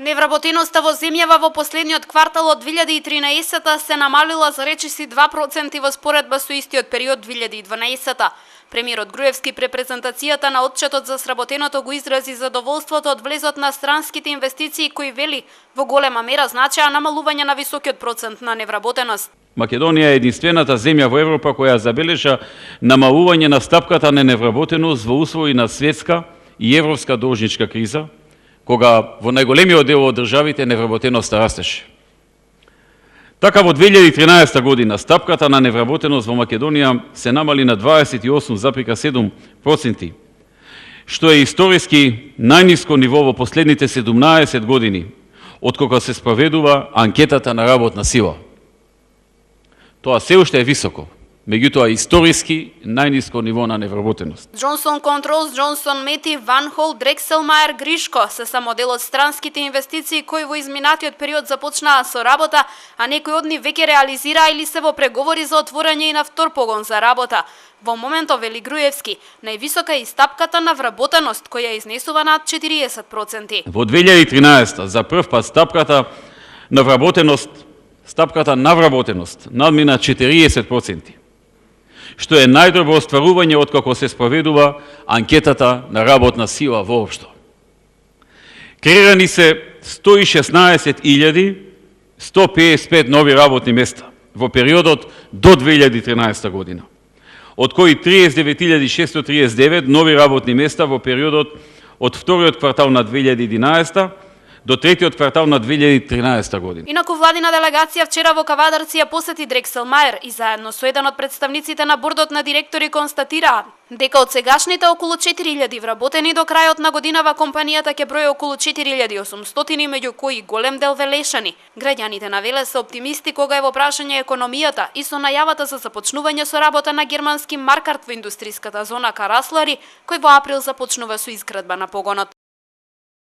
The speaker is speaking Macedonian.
Невработеноста во земјава во последниот квартал од 2013 се намалила за речиси 2% во споредба со истиот период 2012. Премиерот Груевски при презентацијата на отчетот за сработеното го изрази задоволството од влезот на странските инвестиции кои вели во голема мера значеа намалување на високиот процент на невработеност. Македонија е единствената земја во Европа која забележа намалување на стапката на невработеност во услови на светска и европска должничка криза, кога во најголемиот дел од државите невработеноста растеше. Така во 2013 година стапката на невработеност во Македонија се намали на 28,7%, што е историски најниско ниво во последните 17 години, откога се спроведува анкетата на работна сила. Тоа се уште е високо, меѓутоа историски најниско ниво на невработеност. Джонсон Контролс, Джонсон Мети, Ван Хол, Дрекселмајер, Гришко се само дел од странските инвестиции кои во изминатиот период започнаа со работа, а некои од нив веќе реализираа или се во преговори за отворање и на втор погон за работа. Во моментов, вели Груевски, највисока е и стапката на вработеност, која изнесува над 40%. Во 2013 за прв пат стапката на вработеност надмина 40%, што е најдобро остварување откако се спроведува анкетата на работна сила воопшто. Креирани се 116.155 нови работни места во периодот до 2013 година, од кои 39.639 нови работни места во периодот од вториот квартал на 2011 до третиот квартал на 2013 година. Инаку владина делегација вчера во Кавадарци ја посети Дрекселмајер и заедно со еден од представниците на бордот на директори констатираа дека од сегашните околу 4000 вработени до крајот на годинава компанијата ќе брои околу 4800, меѓу кои голем дел велешани. Граѓаните на Велес се оптимисти кога е во прашање економијата и со најавата за започнување со работа на германски Маркарт во индустриската зона Караслари, кој во април започнува со изградба на погонот.